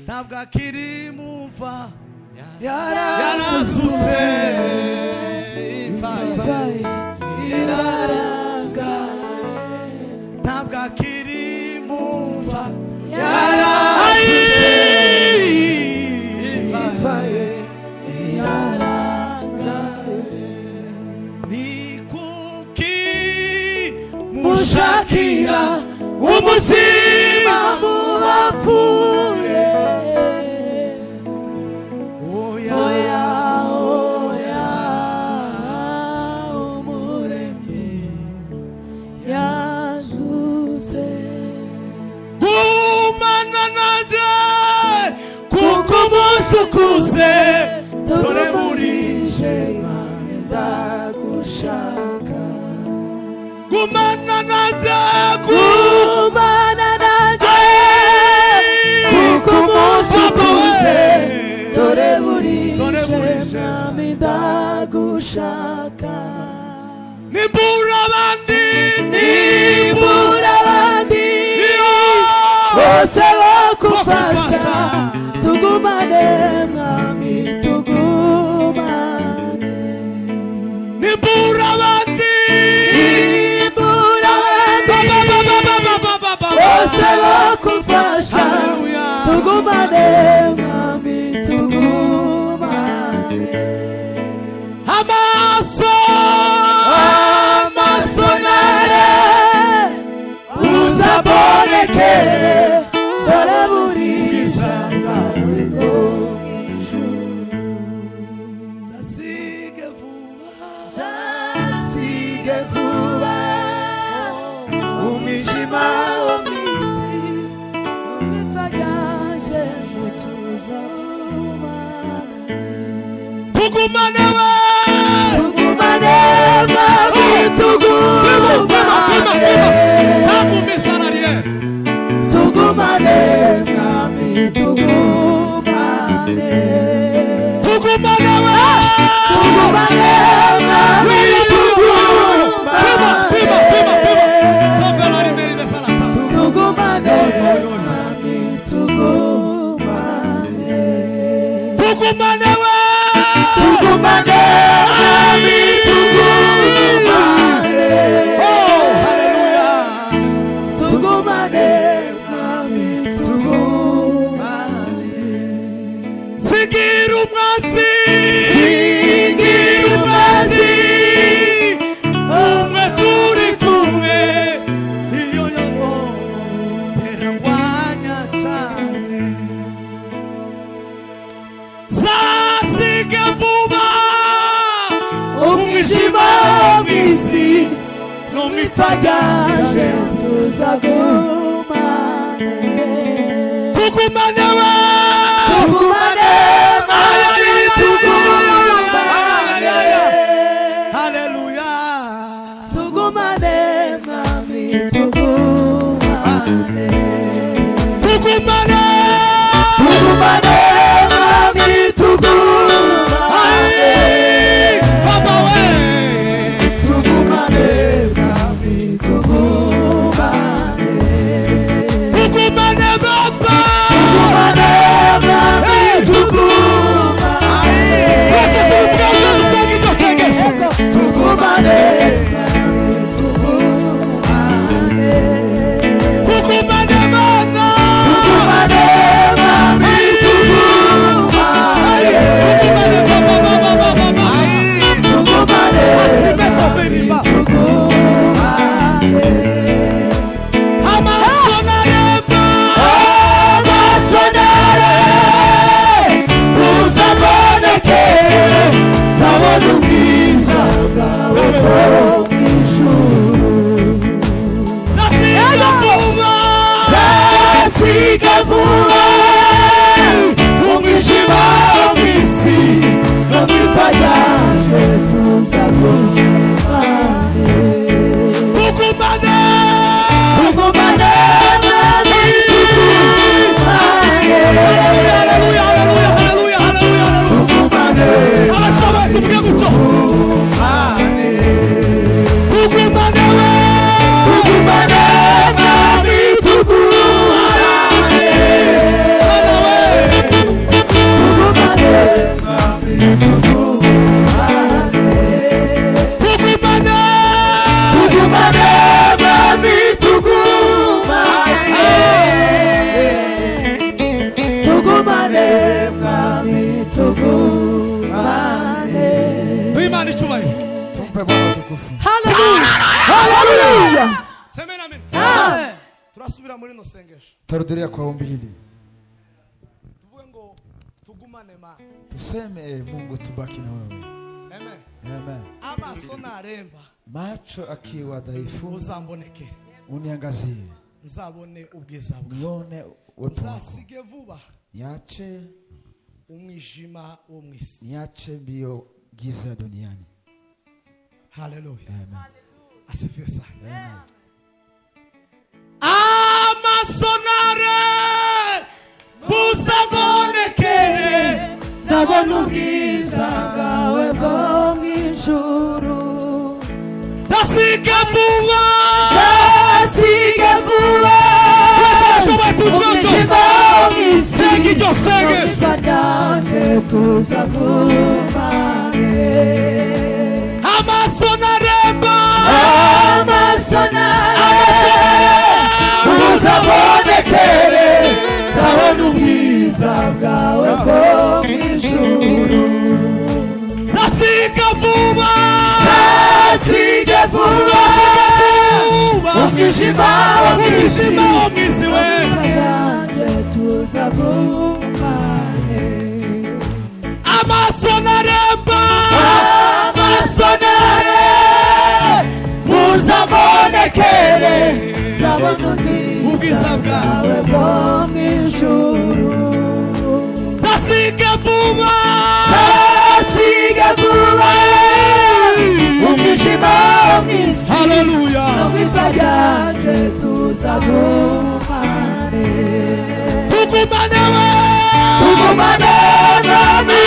ntabwo akiri mumva yarazutse ntabwo akiri mumva ni kuki mushakira ubuzima mu bapfuye oya umuremyi yazutse gumana nanjye kuko umunsi ukuze dore burije mwami ndagushaka gumana nanjye kuko umunsi ukuze dore burije mwami ndagushaka nibura abandi bose bakufasha tugumane mwami tugumane nibura abandi bose bakufasha tugumane mwami tugumane amaso nare uzabonekere dore buriza bwawe bwo mw'ijuru zasige vuba umwijima wo mw'isi umipfagaje tugumane tugumane mwami tugumane tugumane mwami tugumane tugumane mwami tugumane tugumane tugumane mwami tugumane oh hallelujah tugumane mwami tugumane sigira umwasi umwe turi kumwe iyo nyamo terangwanya cyane zasige vuba umwijima w'isi n'umipfagaje tuzagumane tugumane tugumane mwami tugumane haleluya tugumane mwami tugumane tugumane mwami tugumane baba we tugumane mwami tugumane tugumane baba tugumane mwami tugumane Imana icyubahiro. Tumpe Bwana tukufu. Hallelujah. Semena amen. Amen. Turasubira muri no sengesho. Tarudilia kwa ombi hili. Tuvuge ngo tugumane ma. Tuseme Mungu tubaki na wewe. Amen. Amen. Amaso naremba. Macho akiwa dhaifu Uzamboneke. Uniangazie. Nzabone ubwiza bwawe. Nione uwepo wako. Nzasige vuba. Niache umwijima wo mwisi. Niache mbio giza duniani. Hallelujah. Amen. Asifiwe sana. Amen. Amasonare buzabonekere zabona ubwiza bwawe bwo mw'ijuru. Tasige vuba umwijima wo mw'isi tuzagumane amasonaremba uzabonekere zabona ubwiza bwawe bwo mw'ijuru. Zasige vuba umwijima wo mw'isi we tuzagumane amasonaremba uzabonekere zabona ubwiza bwawe bwo mw'ijuru. Zasige vuba umwijima wo mw'isi n'ubwiza bwawe tuzagumane. Tugumane mwami